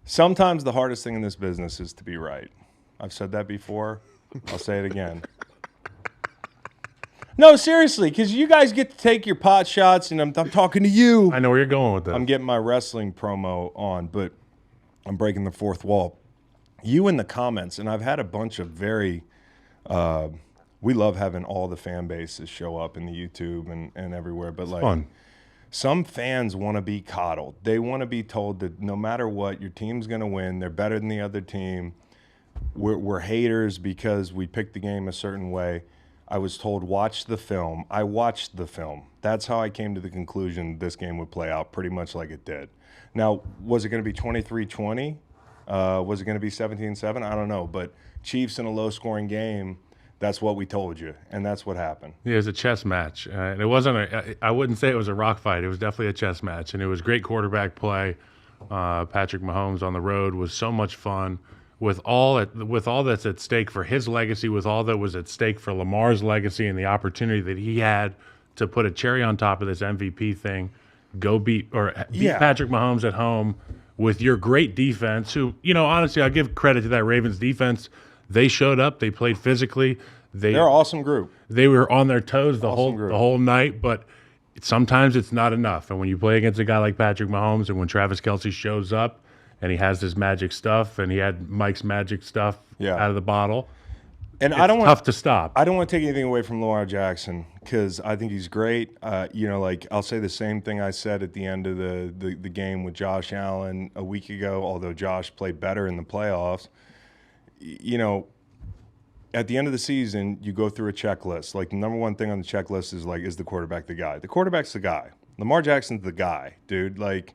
Sometimes the hardest thing in this business is to be right. I've said that before. I'll say it again. No, seriously, because you guys get to take your pot shots, and I'm talking to you. I know where you're going with this. I'm getting my wrestling promo on, but I'm breaking the fourth wall. You in the comments, and I've had a bunch of very we love having all the fan bases show up in the YouTube and everywhere, but like Fun. some fans want to be coddled. They want to be told that no matter what, your team's going to win. They're better than the other team. We're haters because we picked the game a certain way. I was told, watch the film. I watched the film. That's how I came to the conclusion this game would play out pretty much like it did. Now, was it going to be 23-20? Was it going to be 17-7? I don't know. But Chiefs in a low-scoring game, that's what we told you, and that's what happened. Yeah, it was a chess match. And it wasn't I wouldn't say it was a rock fight. It was definitely a chess match. And it was great quarterback play. Patrick Mahomes on the road was so much fun. With all that's at stake for his legacy, with all that was at stake for Lamar's legacy and the opportunity that he had to put a cherry on top of this MVP thing, beat Patrick Mahomes at home with your great defense, who, honestly, I'll give credit to that Ravens defense. They showed up. They played physically. They're an awesome group. They were on their toes the Awesome group. whole night, but sometimes it's not enough. And when you play against a guy like Patrick Mahomes, and when Travis Kelce shows up and he has this magic stuff, and he had Mike's magic stuff out of the bottle, and it's tough to stop. I don't want to take anything away from Lamar Jackson because I think he's great. I'll say the same thing I said at the end of the game with Josh Allen a week ago, although Josh played better in the playoffs. At the end of the season, you go through a checklist. Like, the number one thing on the checklist is the quarterback the guy? The quarterback's the guy. Lamar Jackson's the guy, dude. Like,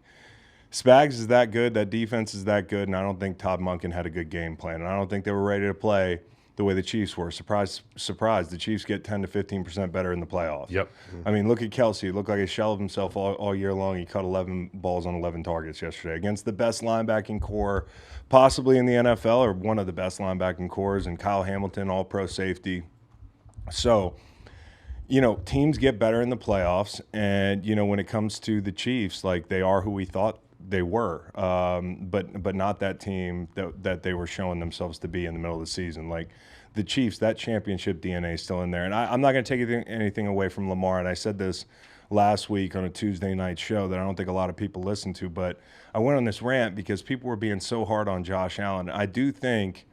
Spags is that good. That defense is that good. And I don't think Todd Monken had a good game plan. And I don't think they were ready to play the way the Chiefs were. Surprise, surprise. The Chiefs get 10 to 15% better in the playoffs. Yep. I mean, look at Kelce. He looked like a shell of himself all year long. He caught 11 balls on 11 targets yesterday against the best linebacking core possibly in the NFL, or one of the best linebacking cores, and Kyle Hamilton, all-pro safety. So, teams get better in the playoffs. And, when it comes to the Chiefs, like, they are who we thought they were, but not that team that they were showing themselves to be in the middle of the season. Like, the Chiefs, that championship DNA is still in there. And I'm not going to take anything away from Lamar. And I said this last week on a Tuesday night show that I don't think a lot of people listen to, but I went on this rant because people were being so hard on Josh Allen. I do think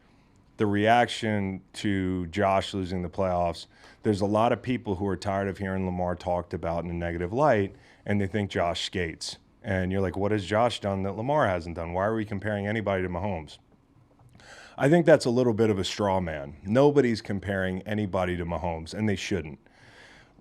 the reaction to Josh losing the playoffs, there's a lot of people who are tired of hearing Lamar talked about in a negative light, and they think Josh skates. And you're like, what has Josh done that Lamar hasn't done? Why are we comparing anybody to Mahomes? I think that's a little bit of a straw man. Nobody's comparing anybody to Mahomes, and they shouldn't.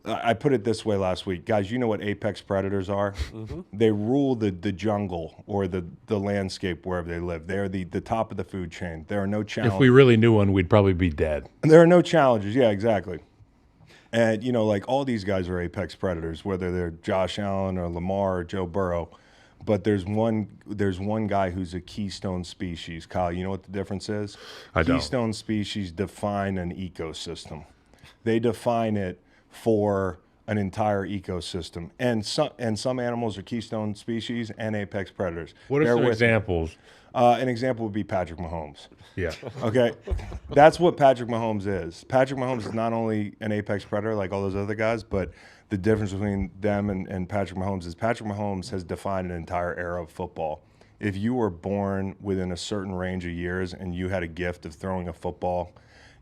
I put it this way last week. Guys, you know what apex predators are? Mm-hmm. They rule the jungle or the landscape wherever they live. They're the top of the food chain. There are no challenges. If we really knew one, we'd probably be dead. There are no challenges. Yeah, exactly. And, like, all these guys are apex predators, whether they're Josh Allen or Lamar or Joe Burrow. But there's one guy who's a keystone species. Kyle, you know what the difference is? I don't. Keystone species define an ecosystem. They define it for an entire ecosystem. And some animals are keystone species and apex predators. What are some examples? An example would be Patrick Mahomes. Yeah. Okay. That's what Patrick Mahomes is. Patrick Mahomes is not only an apex predator like all those other guys, but the difference between them and Patrick Mahomes is Patrick Mahomes has defined an entire era of football. If you were born within a certain range of years and you had a gift of throwing a football,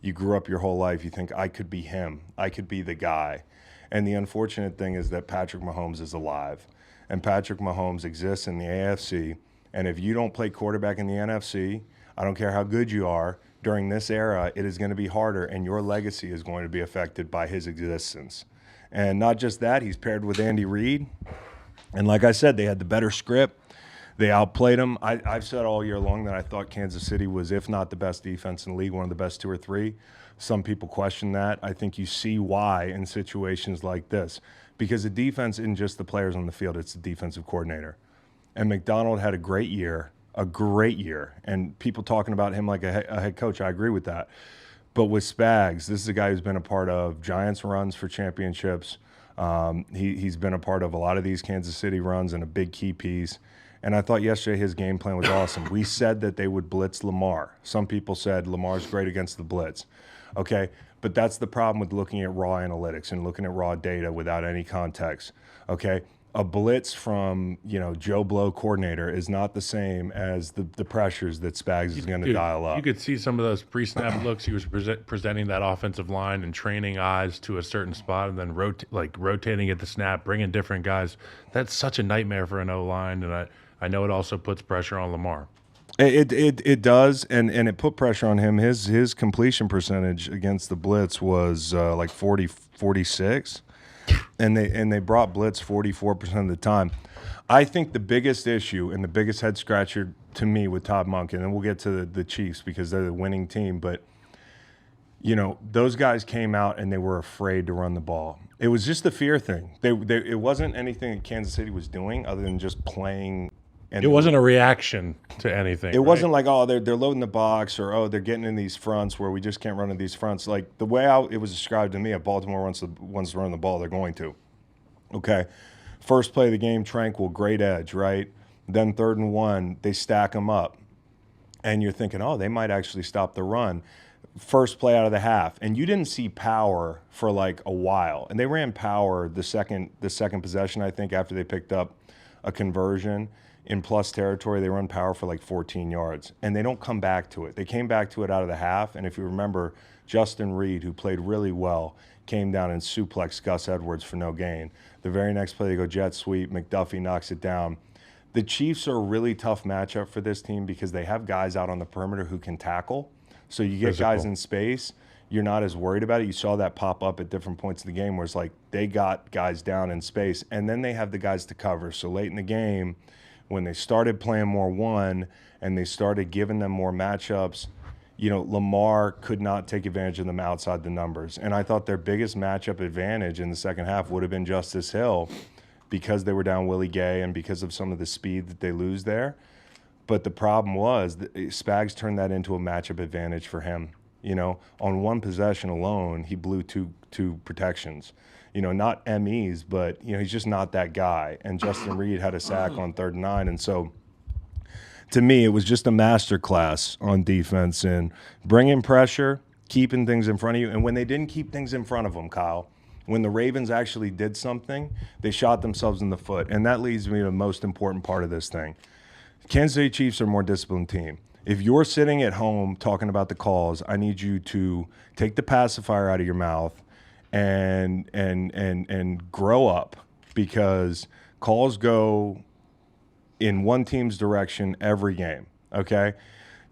you grew up your whole life, you think, I could be him. I could be the guy. And the unfortunate thing is that Patrick Mahomes is alive. And Patrick Mahomes exists in the AFC. And if you don't play quarterback in the NFC, I don't care how good you are, during this era, it is going to be harder, and your legacy is going to be affected by his existence. And not just that, he's paired with Andy Reid. And like I said, they had the better script. They outplayed him. I've said all year long that I thought Kansas City was, if not the best defense in the league, one of the best 2 or 3. Some people question that. I think you see why in situations like this. Because the defense isn't just the players on the field, it's the defensive coordinator. And McDonald had a great year. And people talking about him like a head coach, I agree with that. But with Spags, this is a guy who's been a part of Giants runs for championships. He's been a part of a lot of these Kansas City runs and a big key piece. And I thought yesterday his game plan was awesome. We said that they would blitz Lamar. Some people said Lamar's great against the blitz. Okay, but that's the problem with looking at raw analytics and looking at raw data without any context. Okay, a blitz from Joe Blow coordinator is not the same as the pressures that Spags is going to dial up. You could see some of those pre-snap looks. He was presenting that offensive line and training eyes to a certain spot, and then rotating at the snap, bringing different guys. That's such a nightmare for an O-line, and I know it also puts pressure on Lamar. It does, and it put pressure on him. His completion percentage against the blitz was like 46, and they brought blitz 44% of the time. I think the biggest issue and the biggest head scratcher to me with Todd Monken, and we'll get to the Chiefs because they're the winning team, but those guys came out and they were afraid to run the ball. It was just the fear thing. It wasn't anything that Kansas City was doing other than just playing. And it wasn't a reaction to anything. It wasn't like, oh, they're loading the box, or oh, they're getting in these fronts where we just can't run in these fronts. Like the way it was described to me, if Baltimore wants to run the ball, they're going to. Okay, first play of the game, Tranquil, great edge, right? Then 3rd and 1, they stack them up, and you're thinking, oh, they might actually stop the run. First play out of the half, and you didn't see power for like a while, and they ran power the second possession, I think, after they picked up a conversion. In plus territory, they run power for like 14 yards, and they don't come back to it. They came back to it out of the half, and if you remember, Justin Reed, who played really well, came down and suplexed Gus Edwards for no gain. The very next play, they go jet sweep. McDuffie knocks it down. The Chiefs are a really tough matchup for this team because they have guys out on the perimeter who can tackle. So you get guys in space, you're not as worried about it. You saw that pop up at different points of the game where it's like they got guys down in space, and then they have the guys to cover. So late in the game, when they started playing more one and they started giving them more matchups, Lamar could not take advantage of them outside the numbers. And I thought their biggest matchup advantage in the second half would have been Justice Hill because they were down Willie Gay and because of some of the speed that they lose there. But the problem was that Spags turned that into a matchup advantage for him. On one possession alone, he blew two protections. Not MEs, but he's just not that guy. And Justin Reed had a sack on 3rd and 9, and so to me, it was just a masterclass on defense in bringing pressure, keeping things in front of you. And when they didn't keep things in front of them, Kyle, when the Ravens actually did something, they shot themselves in the foot. And that leads me to the most important part of this thing. Kansas City Chiefs are a more disciplined team. If you're sitting at home talking about the calls, I need you to take the pacifier out of your mouth and grow up, because calls go in one team's direction every game, okay?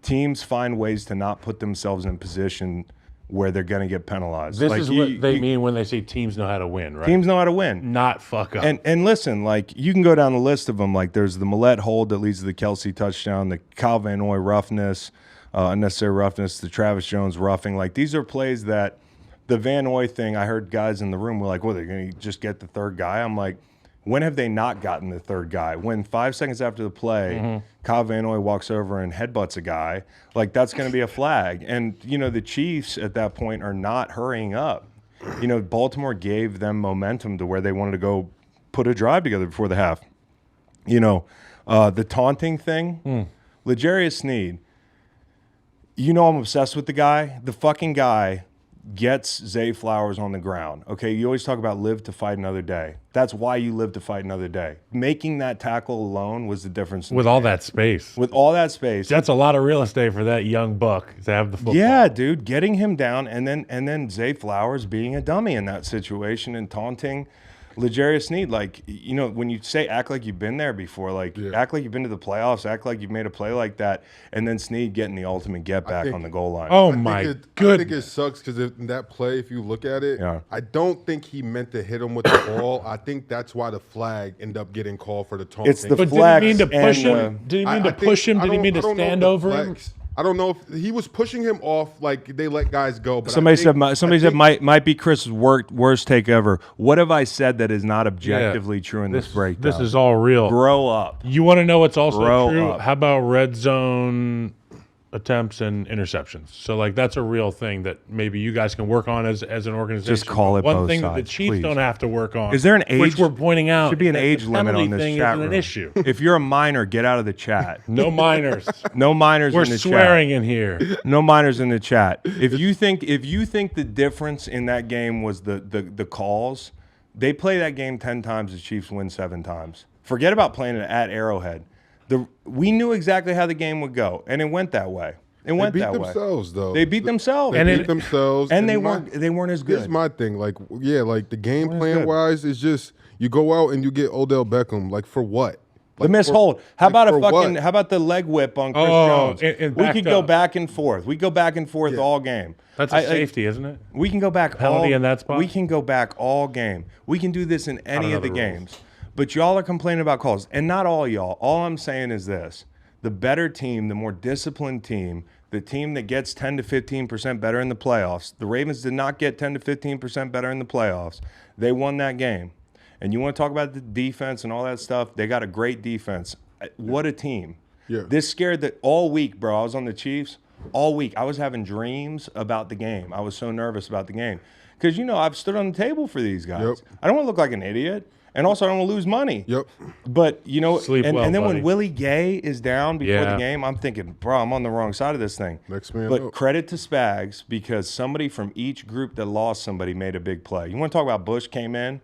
Teams find ways to not put themselves in a position where they're going to get penalized. This is what they mean when they say teams know how to win, right? Teams know how to win. Not fuck up. And listen, like, you can go down the list of them. Like, there's the Millette hold that leads to the Kelsey touchdown, the Kyle Van Noy roughness, unnecessary roughness, the Travis Jones roughing. Like, these are plays that the Van Noy thing, I heard guys in the room were like, well, they're going to just get the third guy. I'm like, when have they not gotten the third guy? When 5 seconds after the play, Kyle Van Noy walks over and headbutts a guy, like, that's going to be a flag. And, the Chiefs at that point are not hurrying up. Baltimore gave them momentum to where they wanted to go put a drive together before the half. The taunting thing, L'Jarius Sneed, I'm obsessed with the guy. The fucking guy gets Zay Flowers on the ground. Okay, you always talk about live to fight another day. That's why you live to fight another day. Making that tackle alone was the difference. With all that space. With all that space. That's a lot of real estate for that young buck to have the football. Yeah, dude, getting him down and then Zay Flowers being a dummy in that situation and taunting L'Jarius Sneed. Like, when you say act like you've been there before, like, act like you've been to the playoffs, act like you've made a play like that, and then Sneed getting the ultimate get back on the goal line. Oh, my goodness. I think it sucks because in that play, if you look at it, I don't think he meant to hit him with the ball. I think that's why the flag ended up getting called for the taunting. It's the But flex. did he mean to push and, him? Did he mean to push him? Did he mean to stand over him? I don't know if he was pushing him off, like they let guys go. But Somebody said might be Chris's worst take ever. What have I said that is not objectively true in this breakdown? This is all real. Grow up. You want to know what's also Grow true? up. How about red zone attempts, and interceptions. So like that's a real thing that maybe you guys can work on as an organization. Just call it one both thing that the sides, Chiefs please. don't have to work on. Is there an Which age- we're pointing out should be an that age the limit penalty on this thing chat isn't room. an issue. If you're a minor, get out of the chat. No minors. No minors We're in the swearing in here. chat. No minors in the chat. If you think the difference in that game was the calls, they play that game 10 times, the Chiefs win 7 times. Forget about playing it at Arrowhead. We knew exactly how the game would go, and it went that way. It went beat that way. themselves, though. They beat themselves. They And beat it- themselves, And they weren't as Here's good. my thing, like the game as plan good. wise is just you go out and you get Odell Beckham, like for what? The Like, miss for- hold. How like, about for a fucking? what? How about the leg whip on Chris Oh, Jones? and We backed could go up. back and forth. We go back and forth all game. That's a safety, isn't it? We can go back Penalty all, in that spot? We can go back all game. We can do this in any know of the the rules. games. But y'all are complaining about calls, and not all y'all. All I'm saying is this: the better team, the more disciplined team, the team that gets 10 to 15% better in the playoffs. The Ravens did not get 10 to 15% better in the playoffs. They won that game. And you want to talk about the defense and all that stuff? They got a great defense. What a team. Yeah. This scared that all week, bro. I was on the Chiefs all week. I was having dreams about the game. I was so nervous about the game. Because, I've stood on the table for these guys. Yep. I don't want to look like an idiot. And also, I don't want to lose money. Yep. But, Sleep and well, then buddy. when Willie Gay is down before Yeah. the game, I'm thinking, bro, I'm on the wrong side of this thing. Next man But up. credit to Spags because somebody from each group that lost somebody made a big play. You want to talk about Bush came in?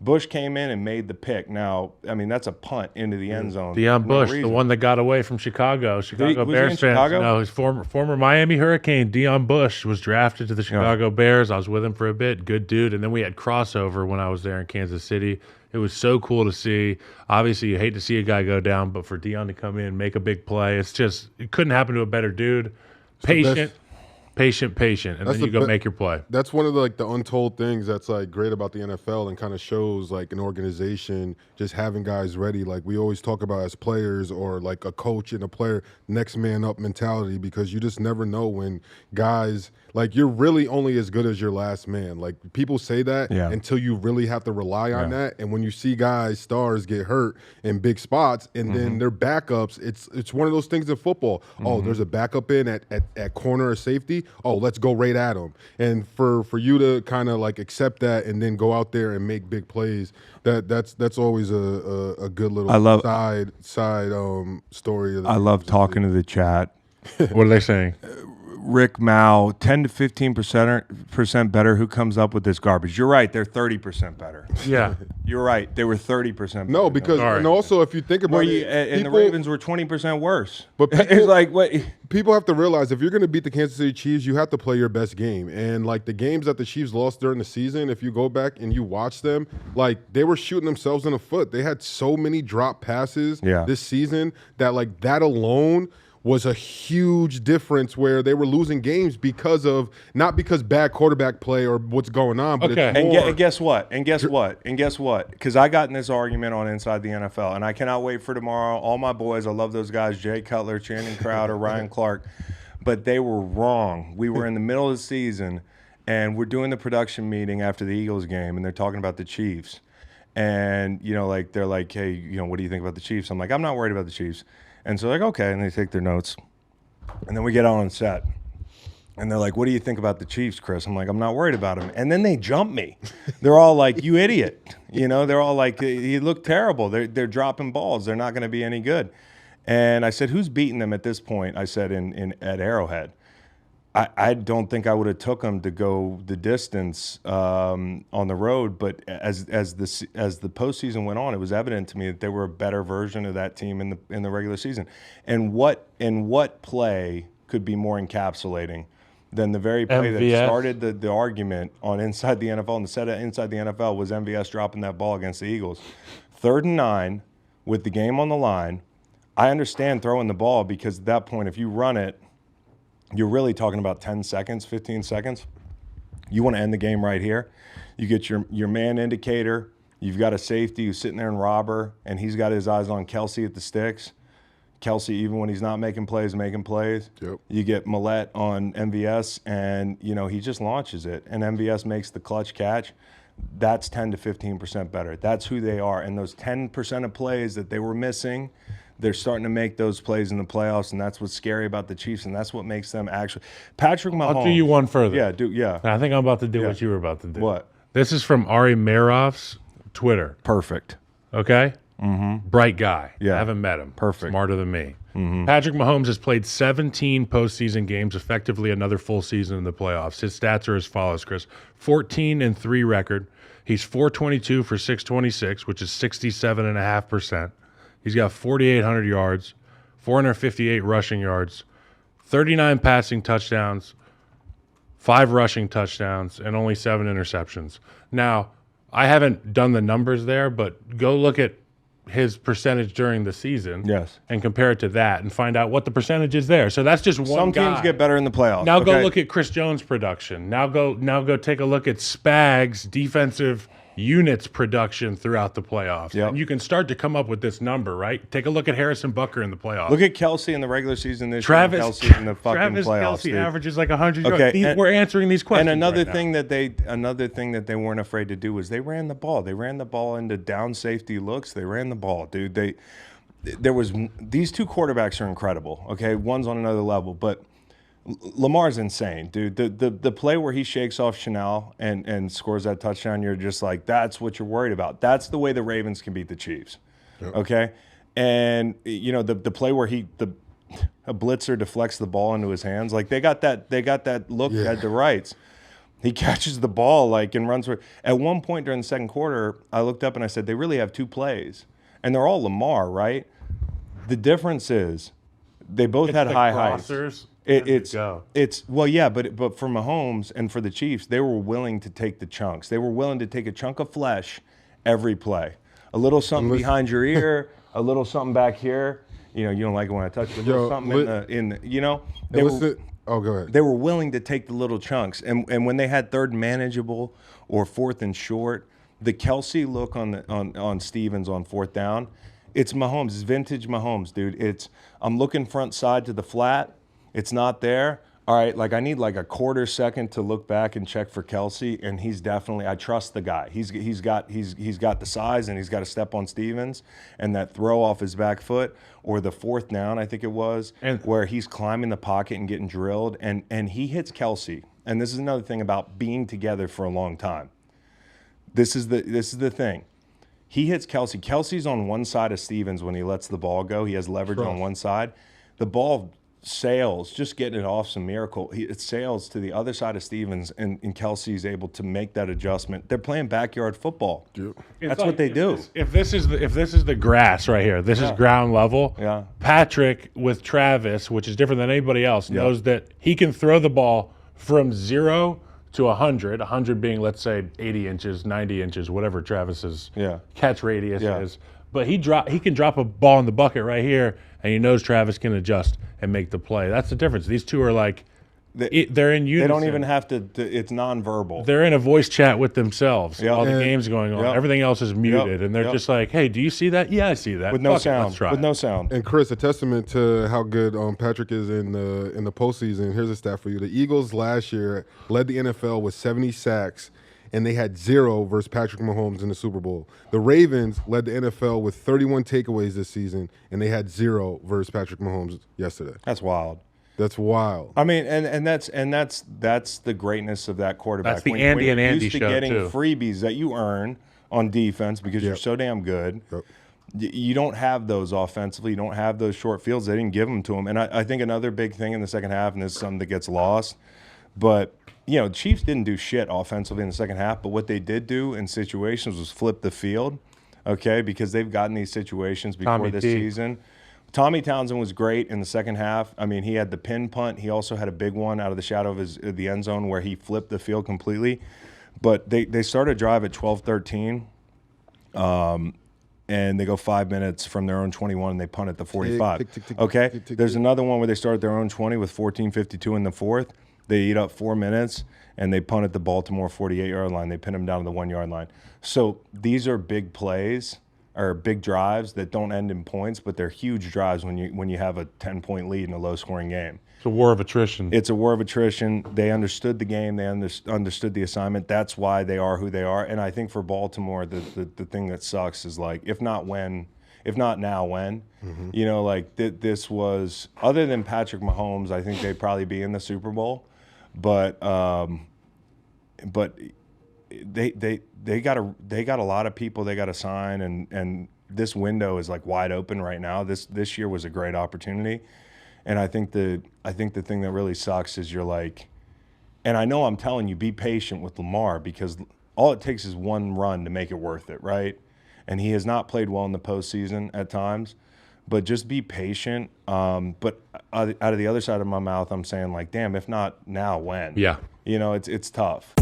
Bush came in and made the pick. Now, that's a punt into the end zone. Deion No Bush, the reason. one that got away from Chicago. Chicago was he Bears in fans. Chicago? No, his former Miami Hurricane, Deion Bush, was drafted to the Chicago Bears. I was with him for a bit. Good dude. And then we had crossover when I was there in Kansas City. It was so cool to see. Obviously, you hate to see a guy go down, but for Deion to come in, make a big play, it couldn't happen to a better dude. Patient, and then you go make your play. That's one of the untold things that's great about the NFL and kind of shows an organization just having guys ready. Like we always talk about as players or a coach and a player, next man up mentality, because you just never know when guys you're really only as good as your last man. Like people say that until you really have to rely on that. And when you see guys, stars get hurt in big spots and then their backups, it's one of those things in football. Oh, there's a backup in at corner or safety. Oh, let's go right at him. And for you to kind of accept that and then go out there and make big plays, that's always a good little side story. I love talking to the chat. What are they saying? Rick Mao, 10 to 15% better. Who comes up with this garbage? You're right. They're 30% better. Yeah. You're right. They were 30% better. No, because All right. and also if you think about it, and people, the Ravens were 20% worse. But it's people- like what? people have to realize if you're going to beat the Kansas City Chiefs, you have to play your best game. And the games that the Chiefs lost during the season, if you go back and you watch them, they were shooting themselves in the foot. They had so many drop passes this season that that alone was a huge difference where they were losing games because of not because bad quarterback play or what's going on, but Okay. it's And, more. and guess what? And guess what? And guess what? Because I got in this argument on Inside the NFL, and I cannot wait for tomorrow. All my boys, I love those guys, Jay Cutler, Channing Crowder, Ryan Clark, but they were wrong. We were in the middle of the season, and we're doing the production meeting after the Eagles game, and they're talking about the Chiefs. And, they're like, hey, what do you think about the Chiefs? I'm like, I'm not worried about the Chiefs. And so okay, and they take their notes. And then we get on set. And they're like, what do you think about the Chiefs, Chris? I'm like, I'm not worried about them. And then they jump me. They're all like, you idiot. They're all like, you look terrible. They're dropping balls. They're not going to be any good. And I said, who's beating them at this point? I said, at Arrowhead. I don't think I would have took them to go the distance on the road, but as the postseason went on, it was evident to me that they were a better version of that team in the regular season. And what play could be more encapsulating than the very play MVS. that started the argument on Inside the NFL, and the set of Inside the NFL was MVS dropping that ball against the Eagles. 3rd and 9 with the game on the line. I understand throwing the ball because at that point, if you run it, you're really talking about 10 seconds, 15 seconds. You want to end the game right here. You get your man indicator. You've got a safety who's sitting there in robber, and he's got his eyes on Kelsey at the sticks. Kelsey, even when he's not making plays, making plays. Yep. You get Millette on MVS, and, he just launches it, and MVS makes the clutch catch. That's 10 to 15% better. That's who they are. And those 10% of plays that they were missing, They're starting to make those plays in the playoffs, and that's what's scary about the Chiefs, and that's what makes them actually. Patrick Mahomes. I'll do you one further. Yeah. I think I'm about to do what you were about to do. What? This is from Ari Merov's Twitter. Perfect. Okay? Bright guy. Yeah. I haven't met him. Perfect. Smarter than me. Patrick Mahomes has played 17 postseason games, effectively another full season in the playoffs. His stats are as follows, Chris. 14-3 record. He's 422 for 626, which is 67.5%. He's got 4,800 yards, 458 rushing yards, 39 passing touchdowns, 5 rushing touchdowns, and only 7 interceptions. Now, I haven't done the numbers there, but go look at his percentage during the season, Yes. and compare it to that, and find out what the percentage is there. So that's just one Some guy. teams get better in the playoffs. Now go okay? look at Chris Jones' production. Now go take a look at Spag's defensive units production throughout the playoffs. Yep. And you can start to come up with this number, right? Take a look at Harrison Butker in the playoffs. Look at Kelsey in the regular season this Travis year. Kelsey in the fucking Travis playoffs. Kelce dude. averages like 100 Okay, yards. We're answering these questions. And another right now. thing that they weren't afraid to do was they ran the ball. They ran the ball into down safety looks. They ran the ball, dude. These two quarterbacks are incredible. Okay, one's on another level, but Lamar's insane, dude. The play where he shakes off Chanel and scores that touchdown, you're just like, that's what you're worried about. That's the way the Ravens can beat the Chiefs. Yep. Okay, and the play where a blitzer deflects the ball into his hands, like they got that look at the rights. He catches the ball and runs. At one point during the second quarter, I looked up and I said, they really have 2 plays, and they're all Lamar, right? The difference is they both had high heights. It's but for Mahomes and for the Chiefs, they were willing to take the chunks. They were willing to take a chunk of flesh every play. A little something behind your ear, a little something back here. You don't like it when I touch it. A little something Oh, go ahead. They were willing to take the little chunks, and when they had third and manageable or fourth and short, the Kelsey look on Stevens on fourth down, it's Mahomes. It's vintage Mahomes, dude. I'm looking front side to the flat. It's not there. All right, I need a quarter second to look back and check for Kelsey, and he's definitely. I trust the guy. He's got the size, and he's got to step on Stevens, and that throw off his back foot, or the fourth down, I think it was, where he's climbing the pocket and getting drilled, and he hits Kelsey. And this is another thing about being together for a long time. This is the thing. He hits Kelsey. Kelsey's on one side of Stevens when he lets the ball go. He has leverage on one side. The ball sails, just getting it off some miracle. It sails to the other side of Stevens, and Kelsey's able to make that adjustment. They're playing backyard football. Dude. That's what they do. If this is the grass right here, this is ground level. Yeah. Patrick with Travis, which is different than anybody else, knows that he can throw the ball from 0 to 100. 100 being, let's say, 80 inches, 90 inches, whatever Travis's catch radius is. But he can drop a ball in the bucket right here, and he knows Travis can adjust and make the play. That's the difference. These two are they're in unison. They don't even have to. It's nonverbal. They're in a voice chat with themselves while the game's going on. Everything else is muted, and they're just like, "Hey, do you see that? Yeah, I see that." With no Fuck it, sound. let's try With it. no sound. And Chris, a testament to how good Patrick is in the postseason. Here's a stat for you: the Eagles last year led the NFL with 70 sacks, and they had 0 versus Patrick Mahomes in the Super Bowl. The Ravens led the NFL with 31 takeaways this season, and they had 0 versus Patrick Mahomes yesterday. That's wild. That's wild. I mean, and that's the greatness of that quarterback. That's the when Andy you're and Andy used to show, getting too. freebies that you earn on defense because you're so damn good. You don't have those offensively. You don't have those short fields. They didn't give them to him. And I think another big thing in the second half, and this is something that gets lost, but the Chiefs didn't do shit offensively in the second half, but what they did do in situations was flip the field, okay, because they've gotten these situations before this season. Tommy Townsend was great in the second half. I mean, he had the pin punt. He also had a big one out of the shadow of the end zone where he flipped the field completely. But they started a drive at 12-13, and they go 5 minutes from their own 21, and they punt at the 45. Okay? There's another one where they start their own 20 with 14:52 in the fourth. They eat up 4 minutes, and they punt at the Baltimore 48-yard line. They pin them down to the 1-yard line. So these are big plays or big drives that don't end in points, but they're huge drives when you have a 10-point lead in a low-scoring game. It's a war of attrition. It's a war of attrition. They understood the game. They understood the assignment. That's why they are who they are. And I think for Baltimore, the thing that sucks is if not when, if not now, when? You know, like this was, other than Patrick Mahomes, I think they'd probably be in the Super Bowl, but they got a lot of people they got to sign, and this window is like wide open right now. This year was a great opportunity, and I think the thing that really sucks is you're like, and I know I'm telling you, be patient with Lamar, because all it takes is one run to make it worth it, right? And he has not played well in the postseason at times, but just be patient. But out of the other side of my mouth, I'm saying like, damn, if not now, when? Yeah. You know, it's tough.